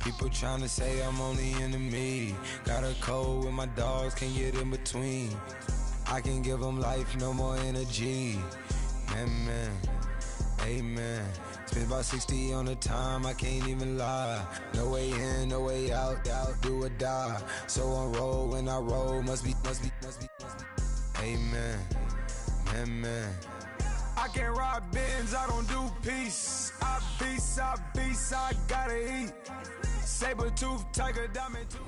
People tryna say I'm only in the me. Got a code with my dogs, can't get in between. I can give them life, no more energy. Man, amen. Spent about 60 on the time, I can't even lie. No way in, no way out, do or die. So on roll, when I roll, must be. Amen, man. I can't ride Benz, I don't do peace. I beast, I gotta eat. Saber tooth, tiger, diamond tooth.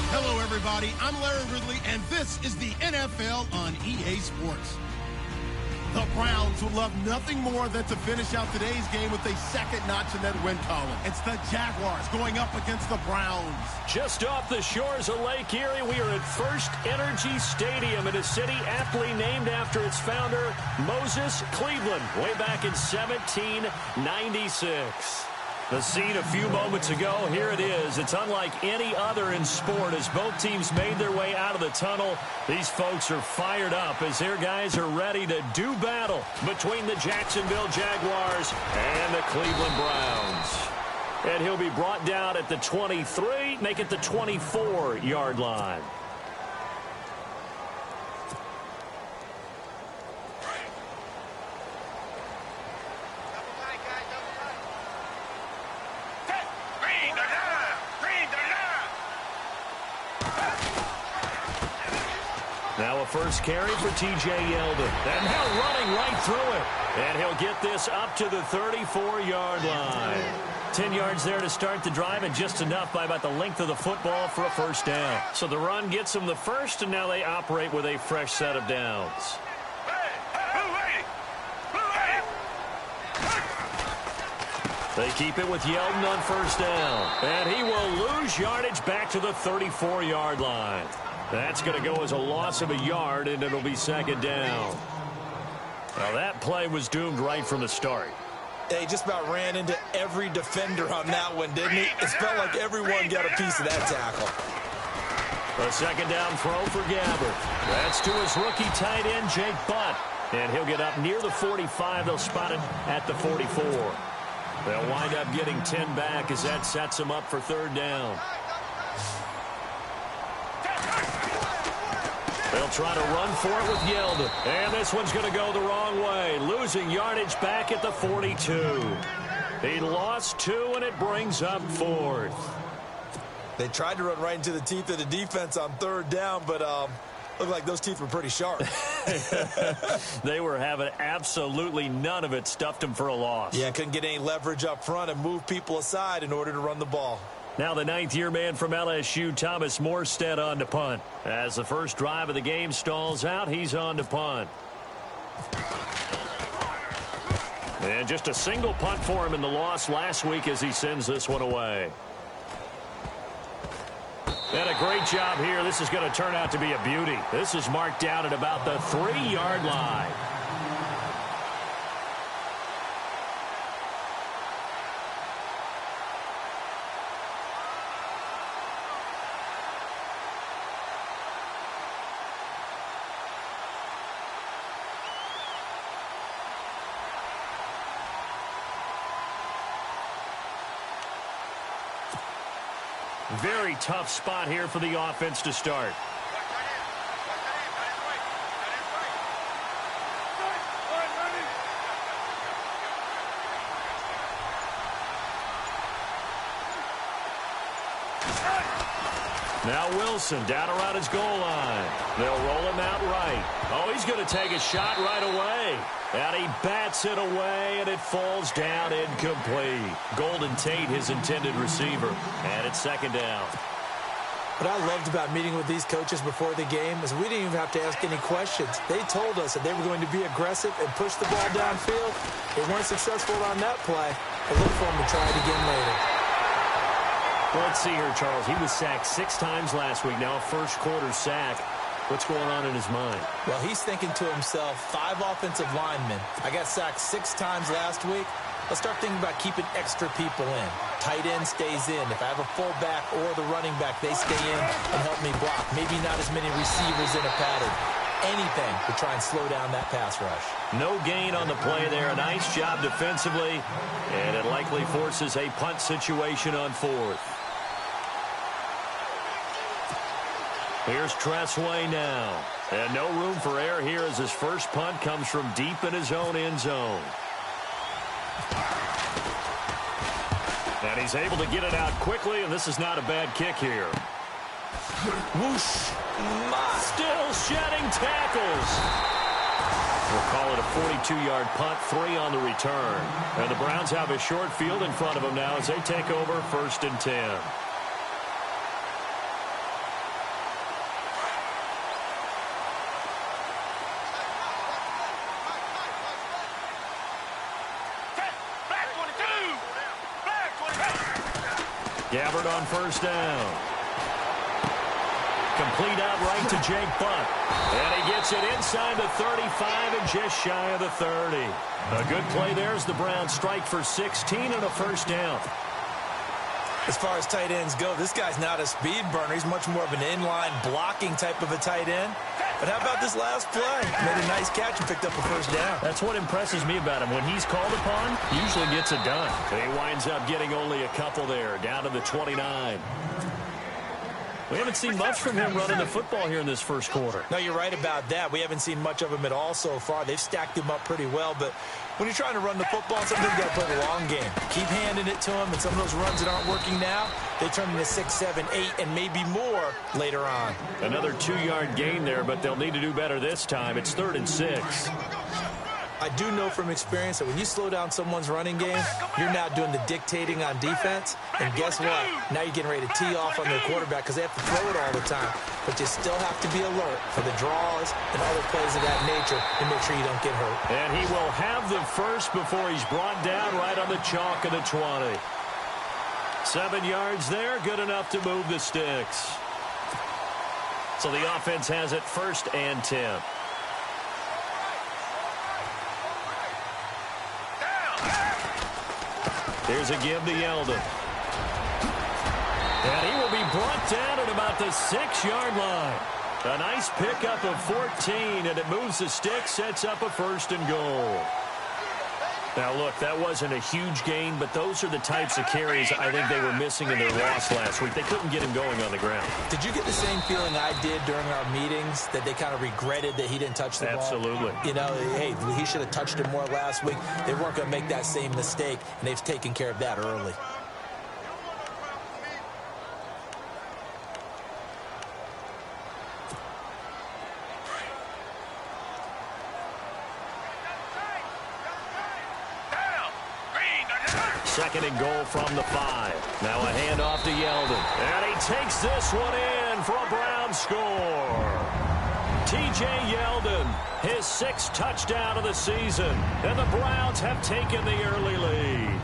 Hello, everybody. I'm Larry Ridley, and this is the NFL on EA Sports. The Browns would love nothing more than to finish out today's game with a second notch in that win column. It's the Jaguars going up against the Browns. Just off the shores of Lake Erie, we are at First Energy Stadium in a city aptly named after its founder, Moses Cleveland, way back in 1796. The scene a few moments ago, here it is. It's unlike any other in sport as both teams made their way out of the tunnel. These folks are fired up as their guys are ready to do battle between the Jacksonville Jaguars and the Cleveland Browns. And he'll be brought down at the 23, make it the 24-yard line. Now a first carry for T.J. Yeldon. And now running right through it. And he'll get this up to the 34-yard line. 10 yards there to start the drive, and just enough by about the length of the football for a first down. So the run gets them the first, and now they operate with a fresh set of downs. They keep it with Yeldon on first down. And he will lose yardage back to the 34-yard line. That's going to go as a loss of a yard, and it'll be second down. Now, that play was doomed right from the start. He just about ran into every defender on that one, didn't he? It felt like everyone got a piece of that tackle. A second down throw for Gabbert. That's to his rookie tight end, Jake Butt. And he'll get up near the 45. They'll spot it at the 44. They'll wind up getting 10 back as that sets them up for third down. They'll try to run for it with Yeldon. And this one's going to go the wrong way. Losing yardage back at the 42. He lost 2, and it brings up fourth. They tried to run right into the teeth of the defense on third down, but looked like those teeth were pretty sharp. They were having absolutely none of it. Stuffed them for a loss. Yeah, couldn't get any leverage up front and move people aside in order to run the ball. Now the ninth-year man from LSU, Thomas Morstead, on to punt. As the first drive of the game stalls out, he's on to punt. And just a single punt for him in the loss last week as he sends this one away. And a great job here. This is going to turn out to be a beauty. This is marked down at about the 3-yard line. Very tough spot here for the offense to start. Now Wilson down around his goal line. They'll roll him out right. Oh, he's going to take a shot right away. And he bats it away, and it falls down incomplete. Golden Tate, his intended receiver. And it's second down. What I loved about meeting with these coaches before the game is we didn't even have to ask any questions. They told us that they were going to be aggressive and push the ball downfield. They weren't successful on that play. But look for them to try it again later. Let's see here, Charles. He was sacked 6 times last week. Now a first-quarter sack. What's going on in his mind? Well, he's thinking to himself, 5 offensive linemen. I got sacked 6 times last week. Let's start thinking about keeping extra people in. Tight end stays in. If I have a fullback or the running back, they stay in and help me block. Maybe not as many receivers in a pattern. anything to try and slow down that pass rush. No gain on the play there. A nice job defensively, and it likely forces a punt situation on 4th. Here's Tressway now. And no room for error here as his first punt comes from deep in his own end zone. And he's able to get it out quickly, and this is not a bad kick here. Whoosh. Still shedding tackles. We'll call it a 42-yard punt, 3 on the return. And the Browns have a short field in front of them now as they take over 1st and 10. Gabbard on 1st down. Complete out right to Jake Butt. And he gets it inside the 35 and just shy of the 30. A good play there as the Browns strike for 16 and a 1st down. As far as tight ends go, this guy's not a speed burner. He's much more of an inline blocking type of a tight end. But how about this last play? Made a nice catch and picked up a 1st down. That's what impresses me about him. When he's called upon, he usually gets it done. And he winds up getting only a couple there, down to the 29. We haven't seen much from him running the football here in this first quarter. No, you're right about that. We haven't seen much of him at all so far. They've stacked him up pretty well, but when you're trying to run the football, sometimes you got to play the long game. Keep handing it to him, and some of those runs that aren't working now, they turn into 6, 7, 8, and maybe more later on. Another 2-yard gain there, but they'll need to do better this time. It's 3rd and 6. I do know from experience that when you slow down someone's running game, you're now doing the dictating on defense. And guess what? Now you're getting ready to tee off on their quarterback because they have to throw it all the time. But you still have to be alert for the draws and other plays of that nature and make sure you don't get hurt. And he will have the first before he's brought down right on the chalk of the 20. 7 yards there, good enough to move the sticks. So the offense has it 1st and 10. Here's a give to Yeldon. And he will be brought down at about the 6-yard line. A nice pickup of 14, and it moves the stick, sets up a 1st and goal. Now, look, that wasn't a huge gain, but those are the types of carries I think they were missing in their loss last week. They couldn't get him going on the ground. Did you get the same feeling I did during our meetings, that they kind of regretted that he didn't touch the ball? Absolutely. You know, hey, he should have touched it more last week. They weren't going to make that same mistake, and they've taken care of that early. Second and goal from the 5. Now a handoff to Yeldon. And he takes this one in for a Brown score. T.J. Yeldon, his 6th touchdown of the season. And the Browns have taken the early lead.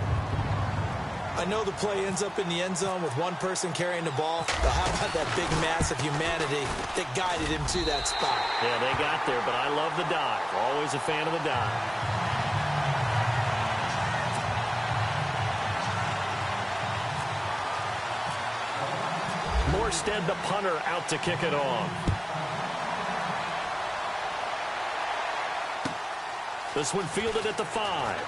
I know the play ends up in the end zone with one person carrying the ball, but how about that big mass of humanity that guided him to that spot? Yeah, they got there, but I love the dive. Always a fan of the dive. Morstead, the punter, out to kick it off. This one fielded at the 5.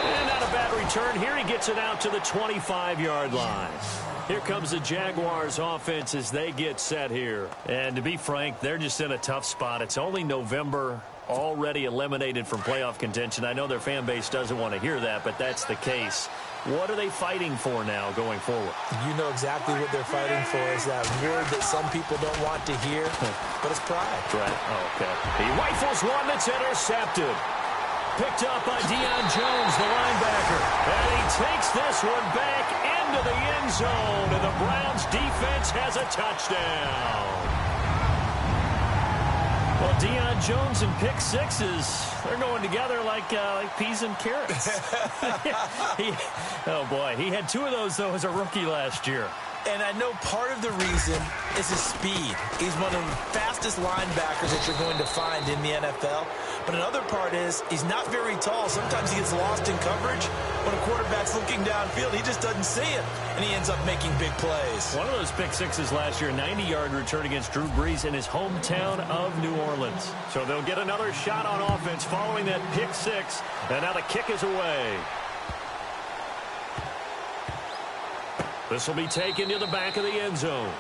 And not a bad return here. He gets it out to the 25-yard line. Here comes the Jaguars offense as they get set here. And to be frank, they're just in a tough spot. It's only November, already eliminated from playoff contention. I know their fan base doesn't want to hear that, but that's the case. What are they fighting for now going forward? You know exactly what they're fighting for, is that word that some people don't want to hear, but it's pride. Right. Oh, okay. He rifles one that's intercepted. Picked up by Deion Jones, the linebacker. And he takes this one back into the end zone, and the Browns defense has a touchdown. Well, Deion Jones and pick sixes, they're going together like peas and carrots. Oh, boy. He had 2 of those, though, as a rookie last year. And I know part of the reason is his speed. He's one of the fastest linebackers that you're going to find in the NFL. But another part is he's not very tall. Sometimes he gets lost in coverage. When a quarterback's looking downfield, he just doesn't see it, and he ends up making big plays. One of those pick sixes last year, 90-yard return against Drew Brees in his hometown of New Orleans. So they'll get another shot on offense following that pick six, and now the kick is away. This will be taken to the back of the end zone.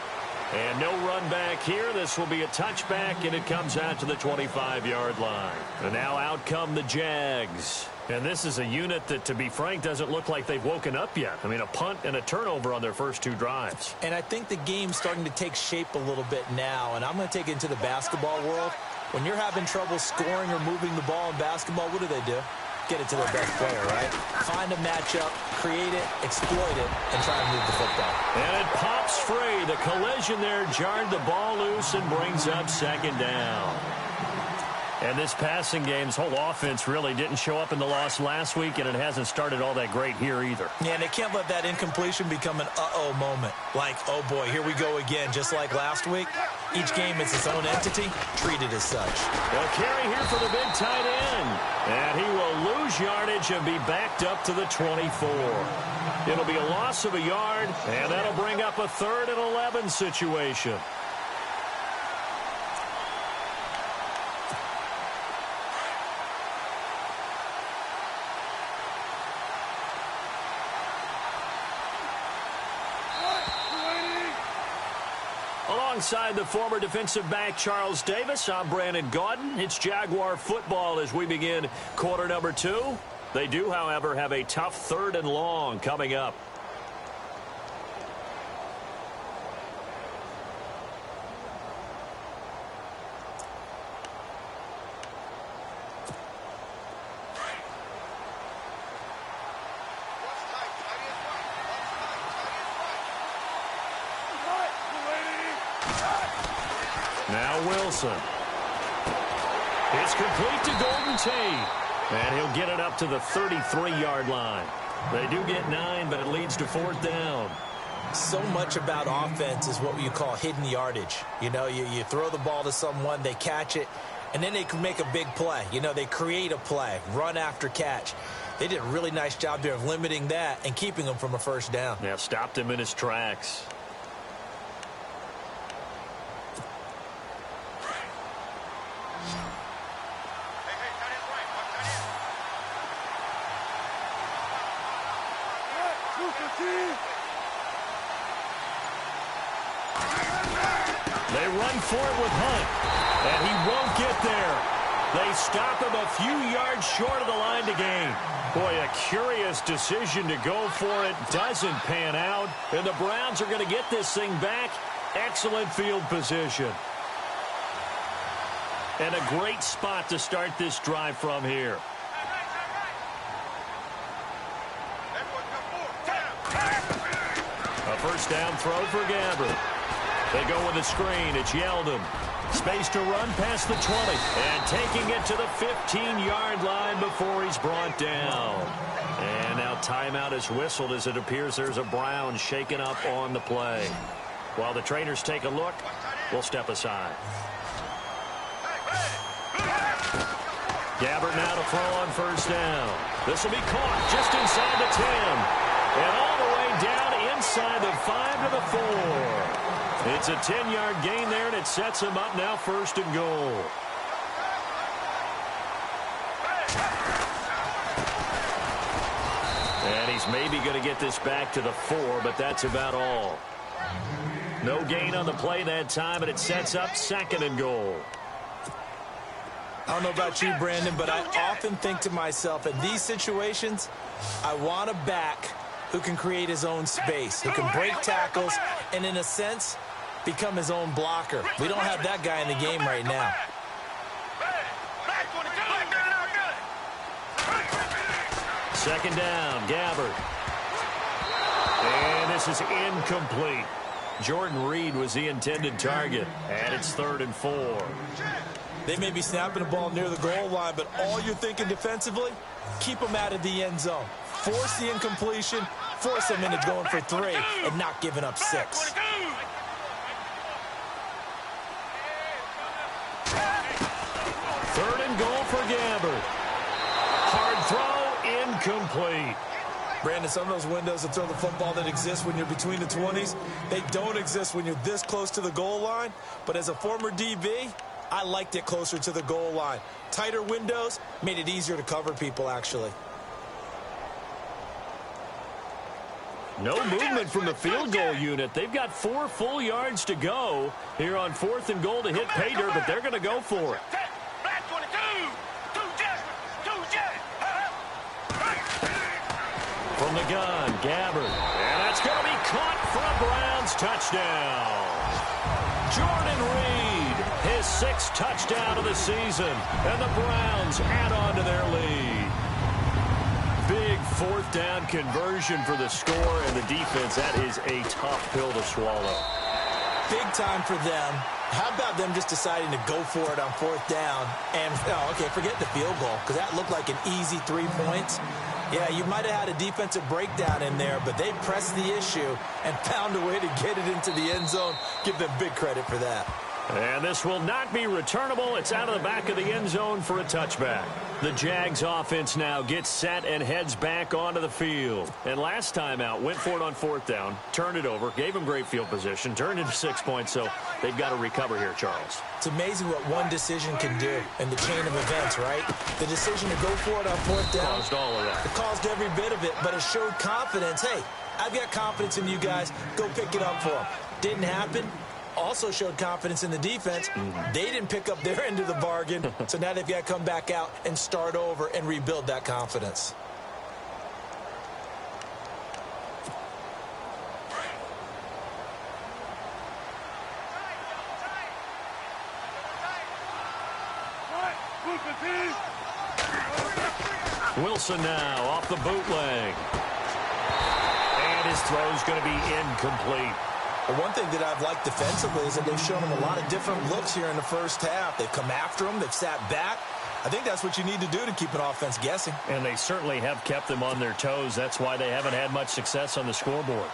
And no run back here. This will be a touchback, and it comes out to the 25-yard line. And now out come the Jags. And this is a unit that, to be frank, doesn't look like they've woken up yet. I mean, a punt and a turnover on their first two drives. And I think the game's starting to take shape a little bit now. And I'm going to take it into the basketball world. When you're having trouble scoring or moving the ball in basketball, what do? Get it to their best player, right? Find a matchup, create it, exploit it, and try and move the football. And it pops free. The collision there jarred the ball loose and brings up second down. And this passing game's whole offense really didn't show up in the loss last week, and it hasn't started all that great here either. Yeah, and they can't let that incompletion become an uh-oh moment. Like, oh boy, here we go again, just like last week. Each game is its own entity, treated as such. A carry here for the big tight end. And he will lose yardage and be backed up to the 24. It'll be a loss of a yard, and that'll bring up a 3rd and 11 situation. Alongside the former defensive back Charles Davis, I'm Brandon Gaudin. It's Jaguar football as we begin quarter number 2. They do, however, have a tough 3rd and long coming up. Now Wilson. It's complete to Golden Tate. And he'll get it up to the 33-yard line. They do get 9, but it leads to 4th down. So much about offense is what you call hidden yardage. You know, you throw the ball to someone, they catch it, and then they can make a big play. You know, they create a play, run after catch. They did a really nice job there of limiting that and keeping him from a first down. Yeah, stopped him in his tracks. They run for it with Hunt, and he won't get there. They stop him a few yards short of the line to gain. Boy, a curious decision to go for it. Doesn't pan out, and the Browns are going to get this thing back. Excellent field position. And a great spot to start this drive from here. A first down throw for Gabbert. They go with a screen. It's Yeldon. Space to run past the 20. And taking it to the 15-yard line before he's brought down. And now timeout is whistled as it appears there's a Brown shaken up on the play. While the trainers take a look, we'll step aside. Gabbert now to throw on first down. This will be caught just inside the 10. And all the way down inside the 5 to the 4. It's a 10-yard gain there, and it sets him up now 1st and goal. And he's maybe going to get this back to the 4, but that's about all. No gain on the play that time, and it sets up 2nd and goal. I don't know about you, Brandon, but I often think to myself, in these situations, I want a back who can create his own space, who can break tackles, and in a sense, become his own blocker. We don't have that guy in the game right now. Second down, Gabbert. And this is incomplete. Jordan Reed was the intended target, and it's 3rd and 4. They may be snapping the ball near the goal line, but all you're thinking defensively, keep them out of the end zone. Force the incompletion, force them into going for 3, and not giving up 6. Third and goal for incomplete. Brandon, some of those windows to throw the football that exist when you're between the 20s, they don't exist when you're this close to the goal line. But as a former DB, I liked it closer to the goal line. Tighter windows made it easier to cover people, actually. No movement from the field goal unit. They've got 4 full yards to go here on 4th and goal to hit pay dirt, but they're going to go for it. From the gun, Gabbard. And that's going to be caught for a Browns touchdown. Jordan Reed, his 6th touchdown of the season. And the Browns add on to their lead. Big 4th down conversion for the score, and the defense, that is a tough pill to swallow. Big time for them. How about them just deciding to go for it on 4th down? And, okay, forget the field goal, because that looked like an easy 3 points. Yeah, you might have had a defensive breakdown in there, but they pressed the issue and found a way to get it into the end zone. Give them big credit for that. And this will not be returnable. It's out of the back of the end zone for a touchback. The Jags offense now gets set and heads back onto the field. And last time out, went for it on 4th down, turned it over, gave them great field position, turned into 6 points, so they've got to recover here, Charles. It's amazing what one decision can do in the chain of events, right? The decision to go for it on 4th down. Caused all of that. It caused every bit of it, but it showed confidence. Hey, I've got confidence in you guys. Go pick it up for them. Didn't happen. Also showed confidence in the defense. They didn't pick up their end of the bargain, so now they've got to come back out and start over and rebuild that confidence. Wilson now off the bootleg. And his throw's going to be incomplete. But one thing that I've liked defensively is that they've shown them a lot of different looks here in the first half. They've come after them. They've sat back. I think that's what you need to do to keep an offense guessing. And they certainly have kept them on their toes. That's why they haven't had much success on the scoreboard.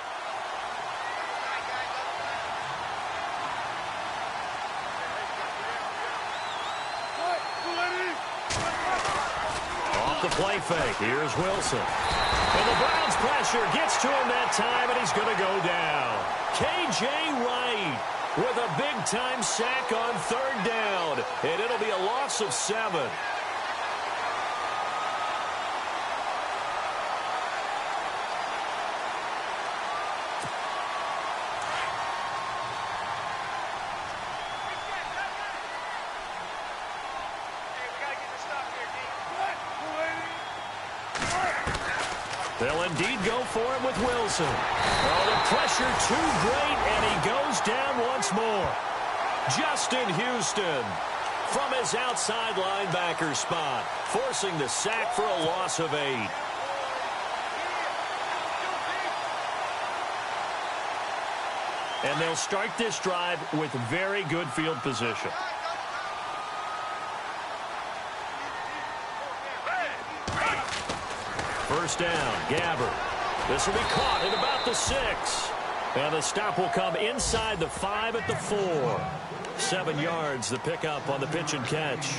Off the play fake. Here's Wilson. And the Browns pressure gets to him that time, and he's going to go down. K.J. Wright with a big-time sack on 3rd down, and it'll be a loss of 7. They'll indeed go for it with Wilson. Oh, the pressure too great, and he goes down once more. Justin Houston from his outside linebacker spot, forcing the sack for a loss of 8. And they'll start this drive with very good field position. First down, Gabbard. This will be caught at about the 6. And the stop will come inside the 5 at the 4. 7 yards, the pickup on the pitch and catch.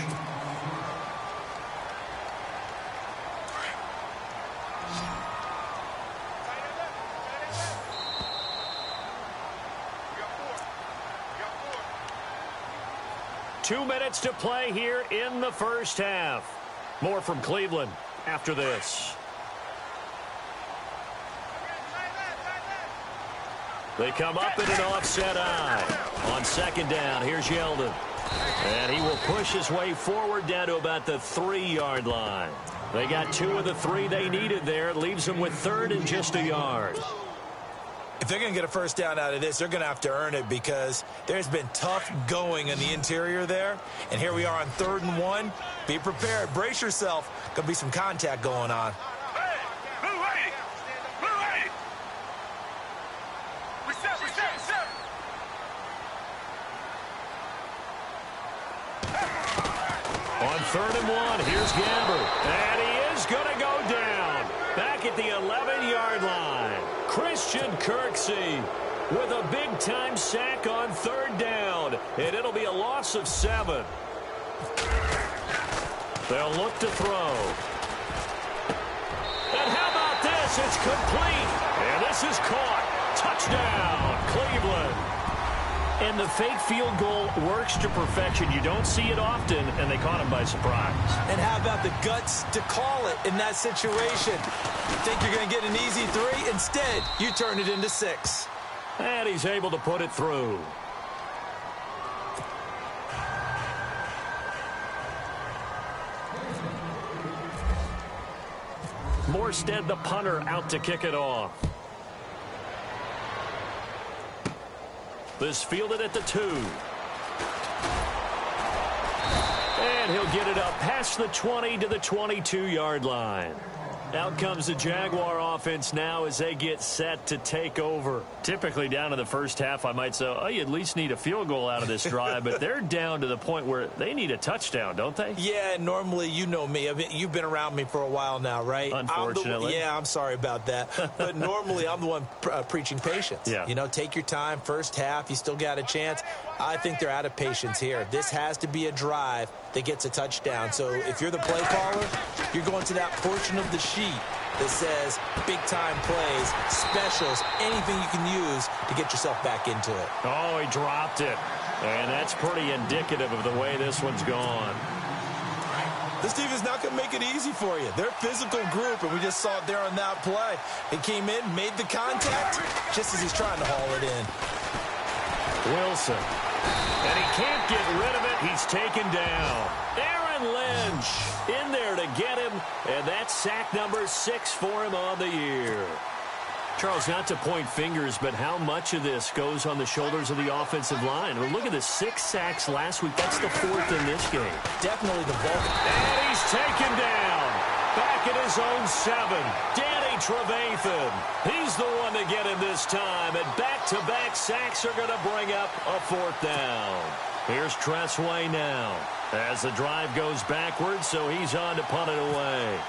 Two minutes to play here in the first half. More from Cleveland after this. They come up in an offset eye. On 2nd down, here's Yeldon. And he will push his way forward down to about the 3-yard line. They got 2 of the 3 they needed there. It leaves them with 3rd and just a yard. If they're going to get a first down out of this, they're going to have to earn it because there's been tough going in the interior there. And here we are on 3rd and 1. Be prepared. Brace yourself. Going to be some contact going on. On 3rd and 1, here's Gabbard. And he is going to go down. Back at the 11-yard line. Christian Kirksey with a big-time sack on 3rd down. And it'll be a loss of 7. They'll look to throw. fires. It's complete. And this is caught. Touchdown, Cleveland. And the fake field goal works to perfection. You don't see it often, and they caught him by surprise. And how about the guts to call it in that situation? You think you're going to get an easy 3? Instead, you turn it into 6. And he's able to put it through. Morstead, the punter, out to kick it off. This fielded at the 2. And he'll get it up past the 20 to the 22-yard line. Out comes the Jaguar offense now as they get set to take over. Typically down in the first half, I might say, oh, you at least need a field goal out of this drive, but they're down to the point where they need a touchdown, don't they? Yeah, normally, you know me. I mean, you've been around me for a while now, right? Unfortunately. I'm sorry about that. But normally, I'm the one preaching patience. Yeah. You know, take your time. First half, you still got a chance. I think they're out of patience here. This has to be a drive that gets a touchdown. So if you're the play caller, you're going to that portion of the sheet that says big-time plays, specials, anything you can use to get yourself back into it. Oh, he dropped it. And that's pretty indicative of the way this one's gone. This team is not going to make it easy for you. They're a physical group, and we just saw it there on that play. He came in, made the contact, just as he's trying to haul it in. Wilson. And he can't get rid of it. He's taken down. Aaron Lynch in there to get him, and that's sack number 6 for him on the year. Charles, not to point fingers, but how much of this goes on the shoulders of the offensive line? Well, look at the 6 sacks last week. That's the 4th in this game. Definitely the bulk. And he's taken down. Back at his own 7. Danny Trevathan. He's the one to get him this time. And back-to-back sacks are going to bring up a 4th down. Here's Tressway now. As the drive goes backwards, so he's on to punt it away.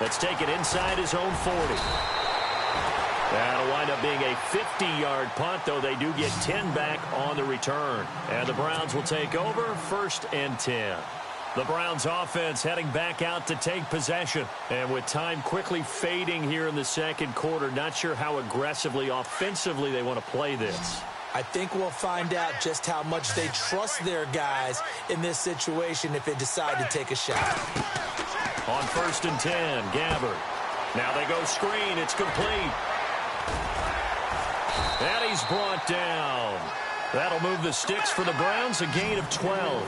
Let's take it inside his own 40. That'll wind up being a 50-yard punt, though they do get 10 back on the return. And the Browns will take over 1st and 10. The Browns offense heading back out to take possession. And with time quickly fading here in the second quarter, not sure how aggressively, offensively they want to play this. I think we'll find out just how much they trust their guys in this situation if they decide to take a shot. On 1st and 10, Gabbert. Now they go screen. It's complete. And he's brought down. That'll move the sticks for the Browns, a gain of 12.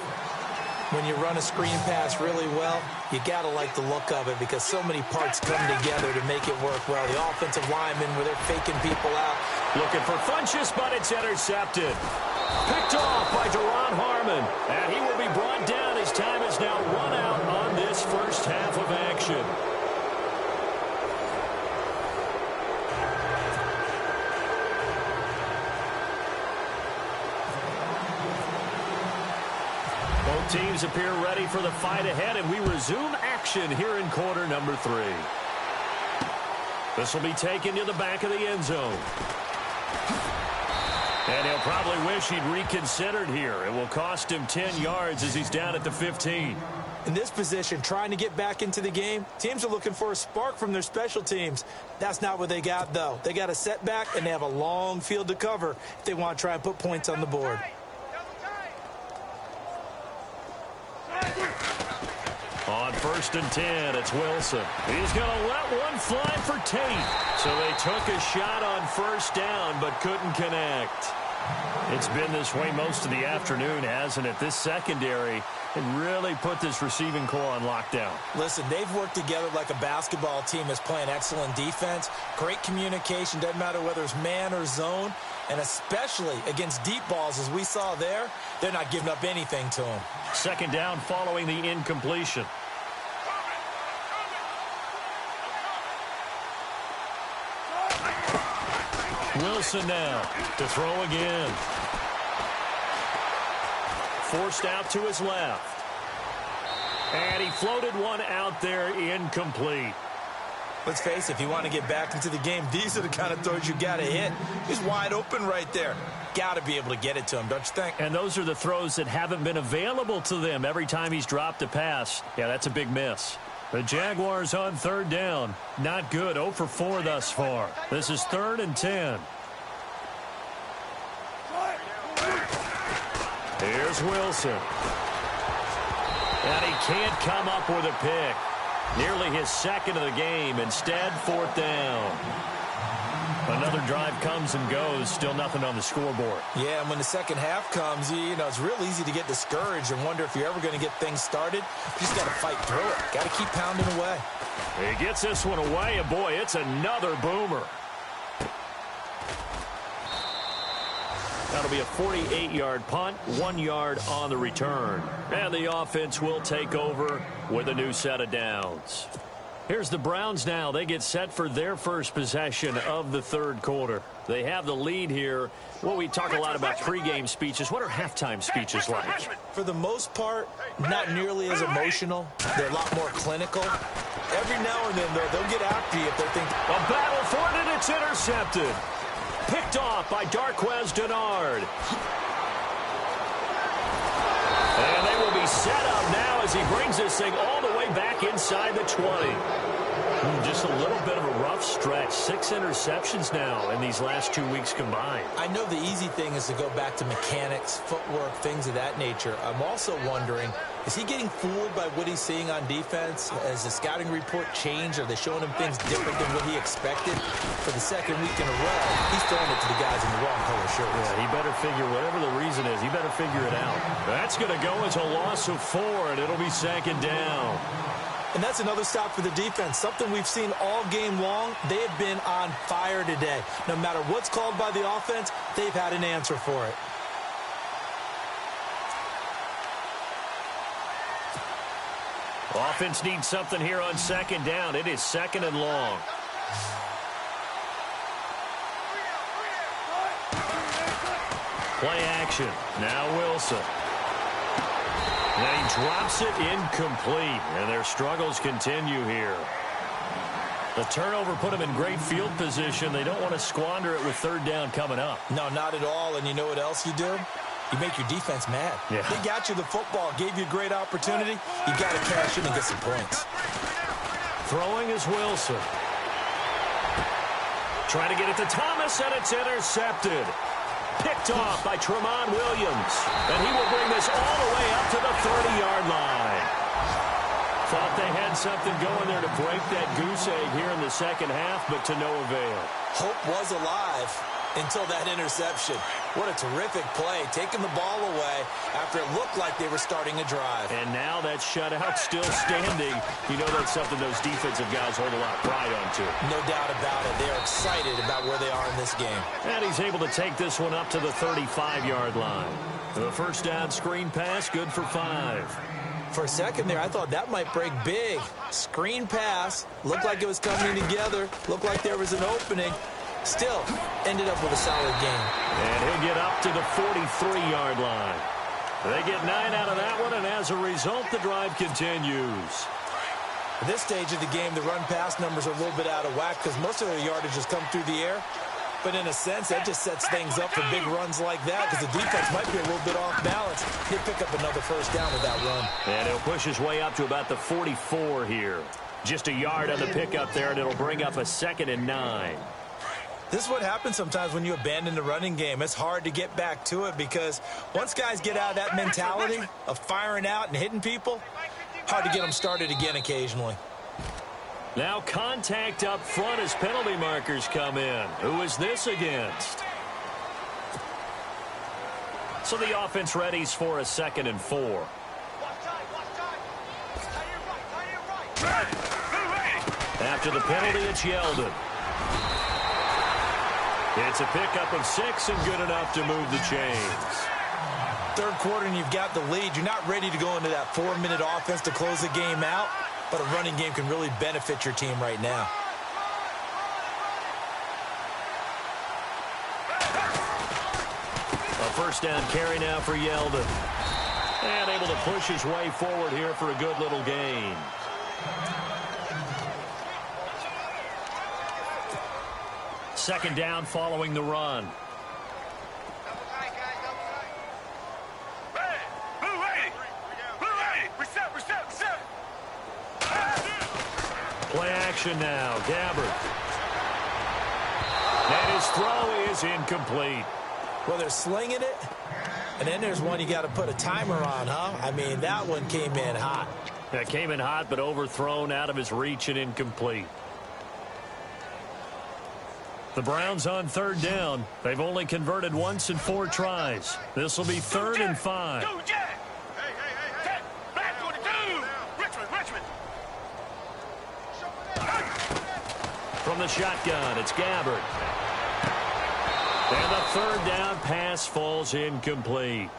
When you run a screen pass really well, you got to like the look of it because so many parts come together to make it work well. The offensive linemen, where they're faking people out. Looking for Funchess, but it's intercepted. Picked off by Duron Harmon. And he will be brought down. His time is now run out on this first half of action. Both teams appear ready for the fight ahead, and we resume action here in quarter number 3. This will be taken to the back of the end zone. And he'll probably wish he'd reconsidered here. It will cost him 10 yards as he's down at the 15. In this position, trying to get back into the game, teams are looking for a spark from their special teams. That's not what they got, though. They got a setback, and they have a long field to cover if they want to try and put points on the board. On 1st and 10, it's Wilson. He's going to let one fly for Tate. So they took a shot on 1st down, but couldn't connect. It's been this way most of the afternoon, hasn't it? This secondary can really put this receiving core on lockdown. Listen, they've worked together like a basketball team that's playing excellent defense. Great communication, doesn't matter whether it's man or zone. And especially against deep balls, as we saw there, they're not giving up anything to them. 2nd down following the incompletion. Wilson now to throw again. Forced out to his left. And he floated one out there incomplete. Let's face it, if you want to get back into the game, these are the kind of throws you got to hit. He's wide open right there. Got to be able to get it to him, don't you think? And those are the throws that haven't been available to them every time he's dropped a pass. Yeah, that's a big miss. The Jaguars on third down. Not good. 0 for 4 thus far. This is 3rd and 10. Here's Wilson. And he can't come up with a pick. Nearly his second of the game. Instead, 4th down. Another drive comes and goes. Still nothing on the scoreboard. Yeah, and when the second half comes, you know, it's real easy to get discouraged and wonder if you're ever going to get things started. You just got to fight through it. Got to keep pounding away. He gets this one away, and boy, it's another boomer. That'll be a 48-yard punt, 1 yard on the return. And the offense will take over with a new set of downs. Here's the Browns now. They get set for their first possession of the third quarter. They have the lead here. Well, we talk a lot about pregame speeches. What are halftime speeches like? For the most part, not nearly as emotional. They're a lot more clinical. Every now and then, though, they'll get after you if they think... A battle for it, and it's intercepted. Picked off by Darqueze Dennard. And they will be set up now as he brings this thing all the way back inside the 20. Just a little bit of a rough stretch. 6 interceptions now in these last 2 weeks combined. I know the easy thing is to go back to mechanics, footwork, things of that nature. I'm also wondering, is he getting fooled by what he's seeing on defense? Has the scouting report changed? Are they showing him things different than what he expected? For the second week in a row, he's throwing it to the guys in the wrong color shirts. Yeah, he better figure, whatever the reason is, he better figure it out. That's going to go as a loss of 4, and it'll be 2nd down. And that's another stop for the defense, something we've seen all game long. They have been on fire today. No matter what's called by the offense, they've had an answer for it. Offense needs something here on 2nd down. It is 2nd and long. Play action. Now Wilson. And he drops it incomplete. And their struggles continue here. The turnover put them in great field position. They don't want to squander it with 3rd down coming up. No, not at all. And you know what else you do? You make your defense mad. Yeah. They got you the football, gave you a great opportunity. You got to cash in and get some points. Throwing is Wilson. Trying to get it to Thomas, and it's intercepted. Picked off by Tramon Williams. And he will bring this all the way up to the 30-yard line. Thought they had something going there to break that goose egg here in the second half, but to no avail. Hope was alive until that interception. What a terrific play, taking the ball away after it looked like they were starting a drive. And now that shutout still standing. You know that's something those defensive guys hold a lot of pride on, too. No doubt about it. They are excited about where they are in this game. And he's able to take this one up to the 35-yard line. The first down screen pass, good for 5. For a second there, I thought that might break big. Screen pass, looked like it was coming together, looked like there was an opening. Still, ended up with a solid game. And he'll get up to the 43-yard line. They get 9 out of that one, and as a result, the drive continues. At this stage of the game, the run-pass numbers are a little bit out of whack because most of their yardage has come through the air. But in a sense, that just sets things up for big runs like that because the defense might be a little bit off balance. He'll pick up another first down with that run. And he'll push his way up to about the 44 here. Just a yard on the pickup there, and it'll bring up a 2nd and 9. This is what happens sometimes when you abandon the running game. It's hard to get back to it because once guys get out of that mentality of firing out and hitting people, hard to get them started again occasionally. Now contact up front as penalty markers come in. Who is this against? So the offense readies for a 2nd and 4. After the penalty, it's Yeldon. It's a pickup of 6 and good enough to move the chains. Third quarter and you've got the lead. You're not ready to go into that 4-minute offense to close the game out, but a running game can really benefit your team right now. A first down carry now for Yeldon. And able to push his way forward here for a good little gain. Second down following the run. Play action now. Gabbert. And his throw is incomplete. Well, they're slinging it. And then there's one you got to put a timer on, huh? I mean, that one came in hot. That came in hot, but overthrown, out of his reach and incomplete. The Browns on third down. They've only converted once in 4 tries. This will be 3rd and 5. From the shotgun, it's Gabbert. And the 3rd down pass falls incomplete.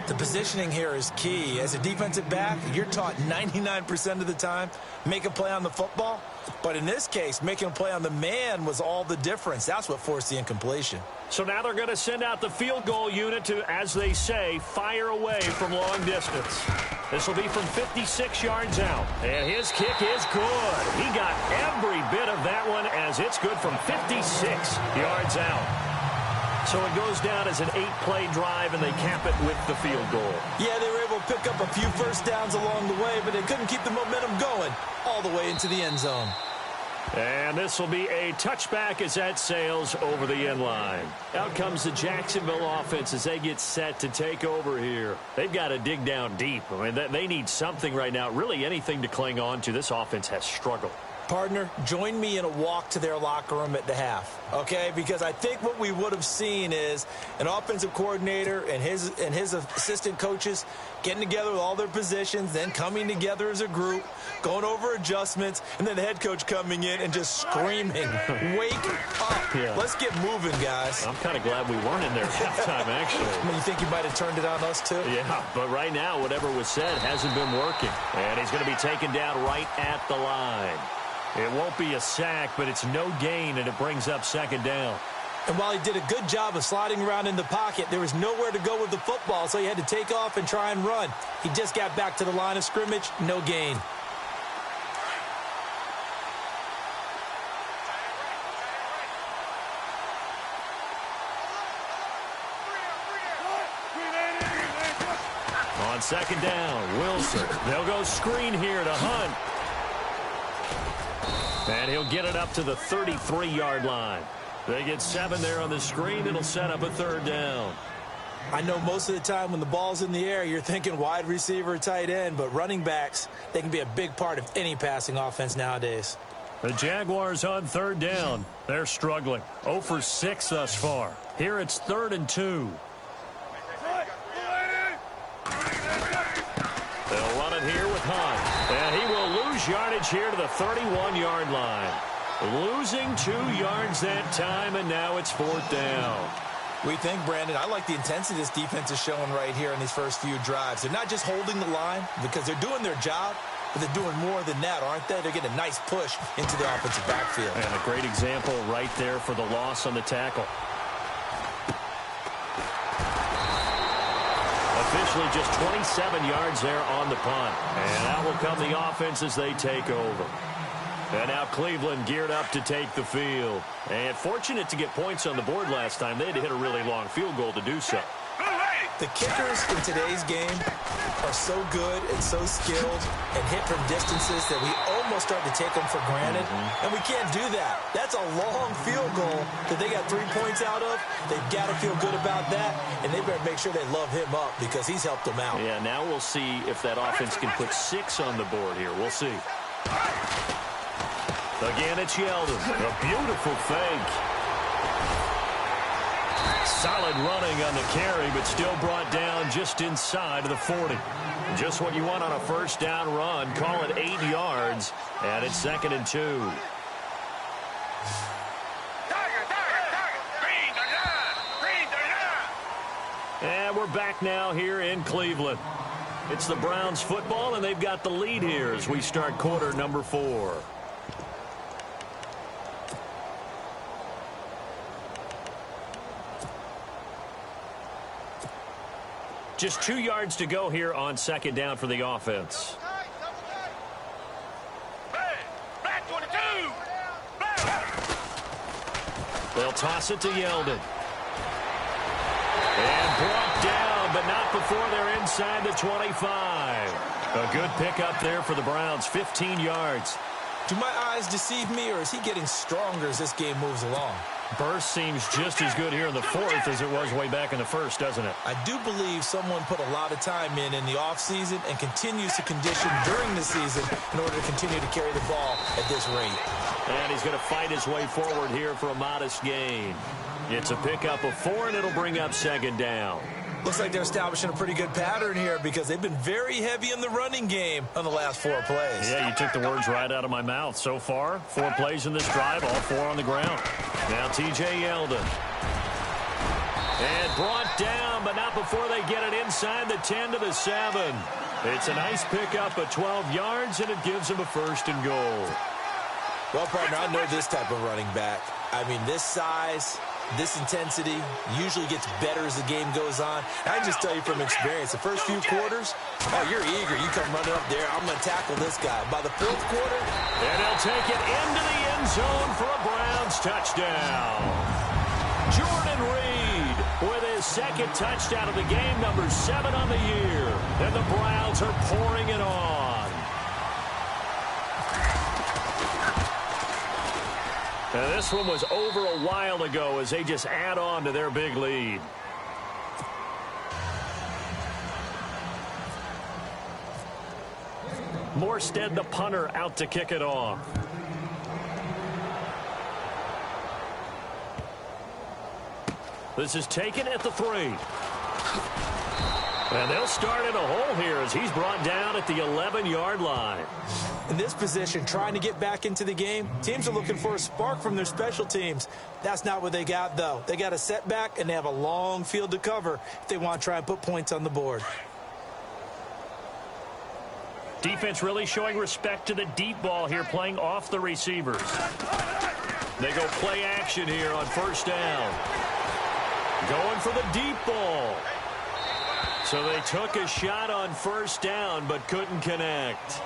The positioning here is key. As a defensive back, you're taught 99% of the time, make a play on the football. But in this case, making a play on the man was all the difference. That's what forced the incompletion. So now they're going to send out the field goal unit to, as they say, fire away from long distance. This will be from 56 yards out. And his kick is good. He got every bit of that one as it's good from 56 yards out. So it goes down as an 8-play drive, and they cap it with the field goal. Yeah, they were able to pick up a few first downs along the way, but they couldn't keep the momentum going all the way into the end zone. And this will be a touchback as that sails over the end line. Out comes the Jacksonville offense as they get set to take over here. They've got to dig down deep. I mean, they need something right now, really anything to cling on to. This offense has struggled. Partner, join me in a walk to their locker room at the half, okay? Because I think what we would have seen is an offensive coordinator and his assistant coaches getting together with all their positions, then coming together as a group, going over adjustments, and then the head coach coming in and just screaming, wake up. Yeah. Let's get moving, guys. I'm kind of glad we weren't in there at halftime, actually. I mean, you think you might have turned it on us, too? Yeah, but right now, whatever was said hasn't been working. And he's going to be taken down right at the line. It won't be a sack, but it's no gain, and it brings up second down. And while he did a good job of sliding around in the pocket, there was nowhere to go with the football, so he had to take off and try and run. He just got back to the line of scrimmage, no gain. On second down, Wilson. They'll go screen here to Hunt. And he'll get it up to the 33-yard line. They get 7 there on the screen. It'll set up a 3rd down. I know most of the time when the ball's in the air, you're thinking wide receiver, tight end, but running backs, they can be a big part of any passing offense nowadays. The Jaguars on 3rd down. They're struggling. 0 for 6 thus far. Here it's 3rd and 2. They'll run it here with Hunt. And he will lose yardage here to the 31-yard line. Losing 2 yards that time, and now it's 4th down. We think, Brandon, I like the intensity this defense is showing right here in these first few drives. They're not just holding the line because they're doing their job, but they're doing more than that, aren't they? They're getting a nice push into the offensive backfield. And a great example right there for the loss on the tackle. Officially just 27 yards there on the punt. And out will come the offense as they take over. And now Cleveland geared up to take the field. And fortunate to get points on the board last time. They had to hit a really long field goal to do so. The kickers in today's game are so good and so skilled and hit from distances that we almost start to take them for granted. And we can't do that. That's a long field goal that they got 3 points out of. They've got to feel good about that, and they better make sure they love him up because he's helped them out. Yeah, now we'll see if that offense can put 6 on the board here. We'll see. Again, it's Yeldon. A beautiful fake. Solid running on the carry, but still brought down just inside of the 40. Just what you want on a first down run. Call it 8 yards, and it's 2nd and 2. And we're back now here in Cleveland. It's the Browns football, and they've got the lead here as we start quarter number 4. Just 2 yards to go here on second down for the offense. toss it to Yeldon. And brought down, but not before they're inside the 25. A good pickup there for the Browns, 15 yards. Do my eyes deceive me, or is he getting stronger as this game moves along? Burst seems just as good here in the fourth as it was way back in the first, doesn't it? I do believe someone put a lot of time in the offseason and continues to condition during the season in order to continue to carry the ball at this rate. And he's going to fight his way forward here for a modest gain. It's a pickup of 4, and it'll bring up second down. Looks like they're establishing a pretty good pattern here because they've been very heavy in the running game on the last 4 plays. Yeah, you took the words right out of my mouth. So far, 4 plays in this drive, all 4 on the ground. Now T.J. Yeldon. And brought down, but not before they get it inside the 10 to the 7. It's a nice pickup of 12 yards, and it gives them a 1st and goal. Well, partner, I know this type of running back. I mean, this size, this intensity usually gets better as the game goes on. I can just tell you from experience, the first few quarters, oh, you're eager. You come running up there. I'm going to tackle this guy. By the 4th quarter, and he'll take it into the end zone for a Browns touchdown. Jordan Reed with his 2nd touchdown of the game, number 7 on the year. And the Browns are pouring it on. Now, this one was over a while ago as they just add on to their big lead. Morstead, the punter, out to kick it off. This is taken at the 3. And they'll start in a hole here as he's brought down at the 11-yard line. In this position, trying to get back into the game, teams are looking for a spark from their special teams. That's not what they got, though. They got a setback, and they have a long field to cover if they want to try and put points on the board. Defense really showing respect to the deep ball here, playing off the receivers. They go play action here on 1st down. Going for the deep ball. So they took a shot on 1st down, but couldn't connect.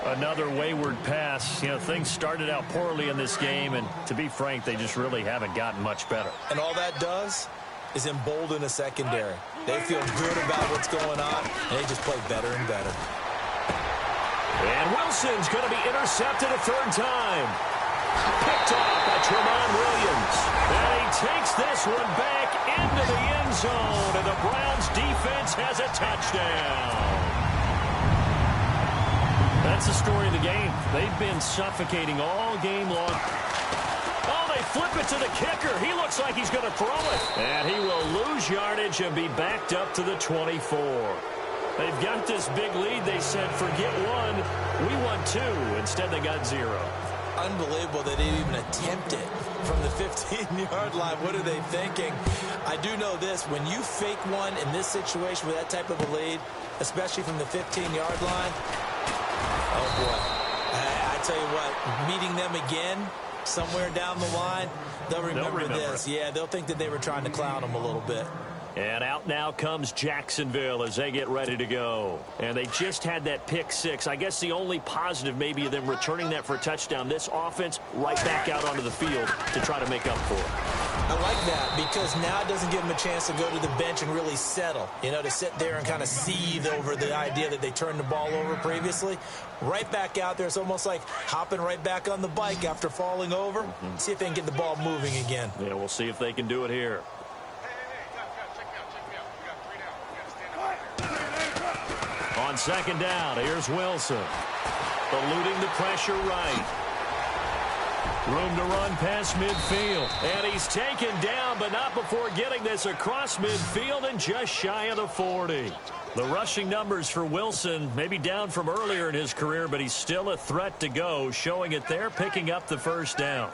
Another wayward pass. You know, things started out poorly in this game, and to be frank, they just really haven't gotten much better. And all that does is embolden a secondary. They feel good about what's going on, and they just play better and better. And Wilson's going to be intercepted a 3rd time. Picked off by Tramon Williams. And he takes this one back into the end zone, and the Browns defense has a touchdown. That's the story of the game. They've been suffocating all game long. Oh, they flip it to the kicker. He looks like he's going to throw it. And he will lose yardage and be backed up to the 24. They've got this big lead. They said, forget 1, we want 2. Instead, they got 0. Unbelievable they didn't even attempt it from the 15-yard line. What are they thinking? I do know this. When you fake one in this situation with that type of a lead, especially from the 15-yard line, oh, boy. I tell you what, meeting them again somewhere down the line, they'll remember this. Yeah, they'll think that they were trying to clown them a little bit. And out now comes Jacksonville as they get ready to go. And they just had that pick 6. I guess the only positive maybe of them returning that for a touchdown. This offense right back out onto the field to try to make up for it. I like that because now it doesn't give them a chance to go to the bench and really settle. You know, to sit there and kind of seethe over the idea that they turned the ball over previously. Right back out there. It's almost like hopping right back on the bike after falling over. See if they can get the ball moving again. Yeah, we'll see if they can do it here. On 2nd down, here's Wilson. Eluding the pressure right. Room to run past midfield. And he's taken down, but not before getting this across midfield and just shy of the 40. The rushing numbers for Wilson maybe down from earlier in his career, but he's still a threat to go, showing it there, picking up the 1st down.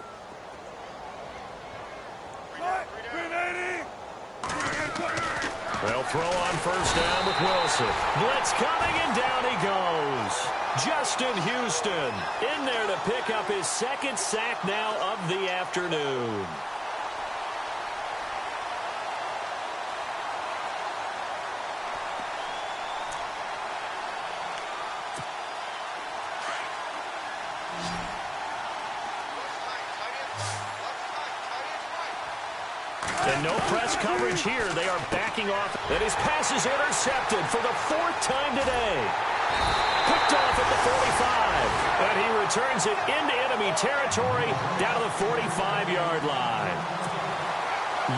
They'll throw on 1st down with Wilson. Blitz coming, and down he goes. Justin Houston in there to pick up his 2nd sack now of the afternoon. And no press coverage here. They are backing off. And his pass is intercepted for the 4th time today. Picked off at the 45. And he returns it into enemy territory down to the 45-yard line.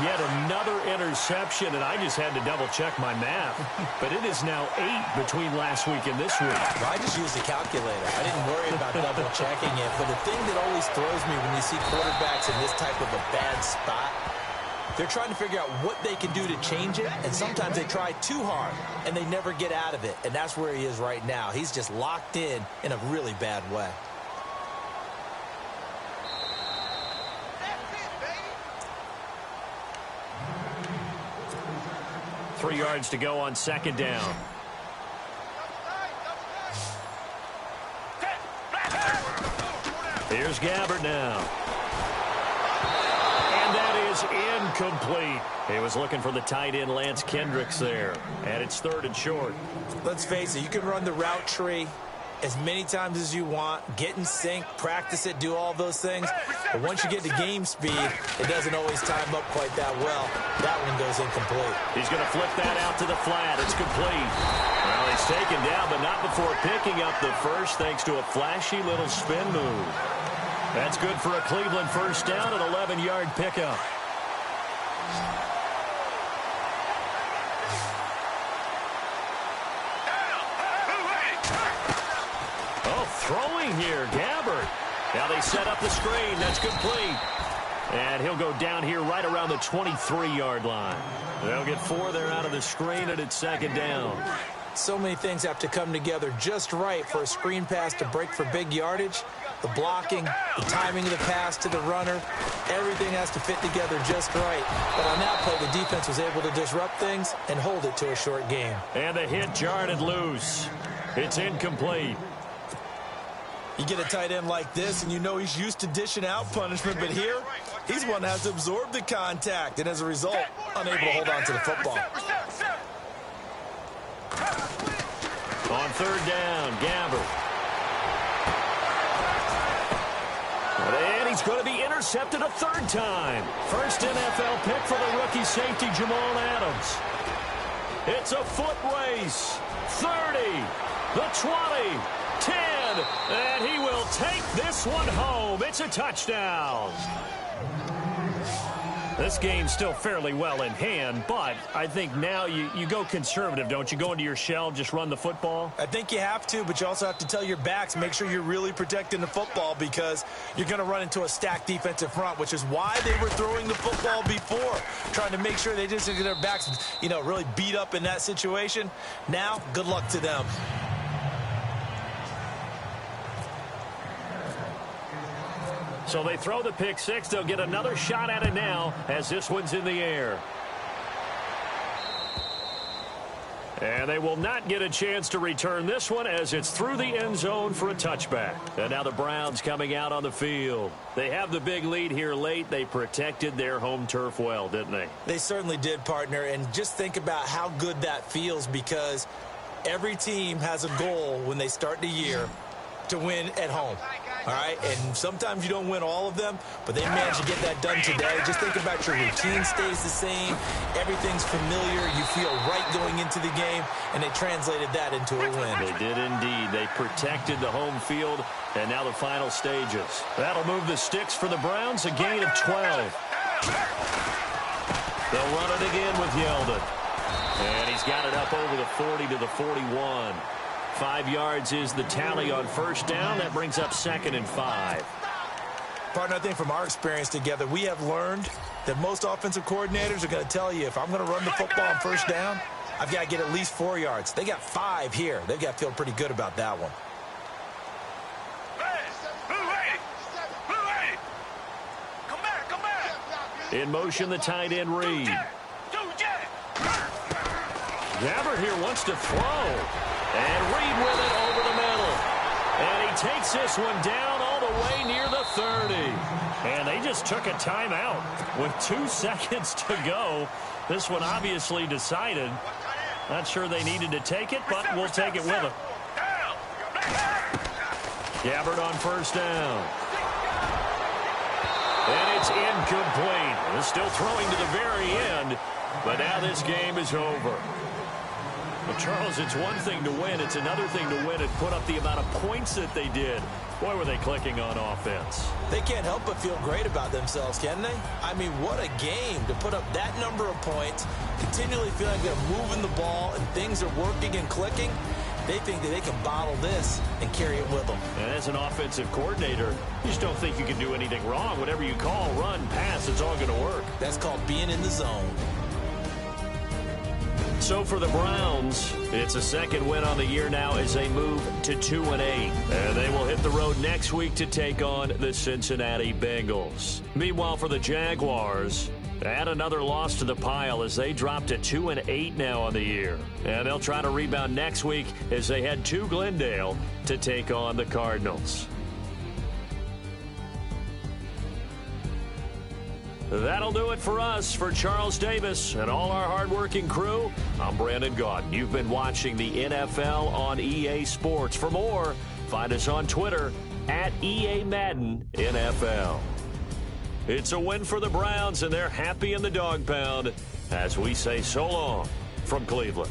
Yet another interception, and I just had to double-check my math. But it is now 8 between last week and this week. Well, I just used a calculator. I didn't worry about double-checking it. But the thing that always throws me when you see quarterbacks in this type of a bad spot, they're trying to figure out what they can do to change it, and sometimes they try too hard, and they never get out of it. And that's where he is right now. He's just locked in a really bad way. 3 yards to go on 2nd down. Here's Gabbert now. And that is incomplete. He was looking for the tight end Lance Kendricks there. And it's 3rd and short. Let's face it, you can run the route tree as many times as you want, get in sync, practice it, do all those things. But once you get to game speed, it doesn't always time up quite that well. That one goes incomplete. He's going to flip that out to the flat. It's complete. Well, he's taken down, but not before picking up the first thanks to a flashy little spin move. That's good for a Cleveland 1st down, an 11-yard pickup. Throwing here, Gabbert. Now they set up the screen. That's complete. And he'll go down here right around the 23-yard line. They'll get 4 there out of the screen, and it's 2nd down. So many things have to come together just right for a screen pass to break for big yardage. The blocking, the timing of the pass to the runner, everything has to fit together just right. But on that play, the defense was able to disrupt things and hold it to a short game. And the hit jarred it loose. It's incomplete. You get a tight end like this, and you know he's used to dishing out punishment, but here, he's one that has to absorb the contact, and as a result, unable to hold on to the football. On 3rd down, Gabbert. And he's going to be intercepted a 3rd time. First NFL pick for the rookie safety, Jamal Adams. It's a foot race. 30, the 20, 10, and he will take this one home. It's a touchdown. This game's still fairly well in hand, but I think now you go conservative, don't you? Go into your shell, just run the football? I think you have to, but you also have to tell your backs, make sure you're really protecting the football because you're going to run into a stacked defensive front, which is why they were throwing the football before, trying to make sure they just get their backs, really beat up in that situation. Now, good luck to them. So they throw the pick 6. They'll get another shot at it now as this one's in the air. And they will not get a chance to return this one as it's through the end zone for a touchback. And now the Browns coming out on the field. They have the big lead here late. They protected their home turf well, didn't they? They certainly did, partner. And just think about how good that feels because every team has a goal when they start the year to win at home. All right, and sometimes you don't win all of them, but they managed to get that done today. Just think about your routine stays the same. Everything's familiar. You feel right going into the game, and they translated that into a win. They did indeed. They protected the home field, and now the final stages. That'll move the sticks for the Browns, a gain of 12. They'll run it again with Yeldon. And he's got it up over the 40 to the 41. 5 yards is the tally on 1st down. That brings up 2nd and 5. Partner, I think from our experience together, we have learned that most offensive coordinators are going to tell you, if I'm going to run the football on 1st down, I've got to get at least 4 yards. They got 5 here. They've got to feel pretty good about that one. In motion, the tight end Reed. Gabbert here wants to throw. And Reed with it over the middle. And he takes this one down all the way near the 30. And they just took a timeout with 2 seconds to go. This one obviously decided. Not sure they needed to take it, but we'll take it with them. Gabbert on 1st down. And It's incomplete. They're still throwing to the very end, but now this game is over. Well, Charles, it's one thing to win. It's another thing to win and put up the amount of points that they did. Boy, were they clicking on offense. They can't help but feel great about themselves, can they? I mean, what a game to put up that number of points, continually feel like they're moving the ball and things are working and clicking. They think that they can bottle this and carry it with them. And as an offensive coordinator, you just don't think you can do anything wrong. Whatever you call, run, pass, it's all going to work. That's called being in the zone. So for the Browns, it's a second win on the year now as they move to 2-8. And they will hit the road next week to take on the Cincinnati Bengals. Meanwhile, for the Jaguars, add another loss to the pile as they drop to 2-8 now on the year. And they'll try to rebound next week as they head to Glendale to take on the Cardinals. That'll do it for us. For Charles Davis and all our hardworking crew, I'm Brandon Gaudin. You've been watching the NFL on EA Sports. For more, find us on Twitter at EA Madden NFL. It's a win for the Browns, and they're happy in the dog pound as we say so long from Cleveland.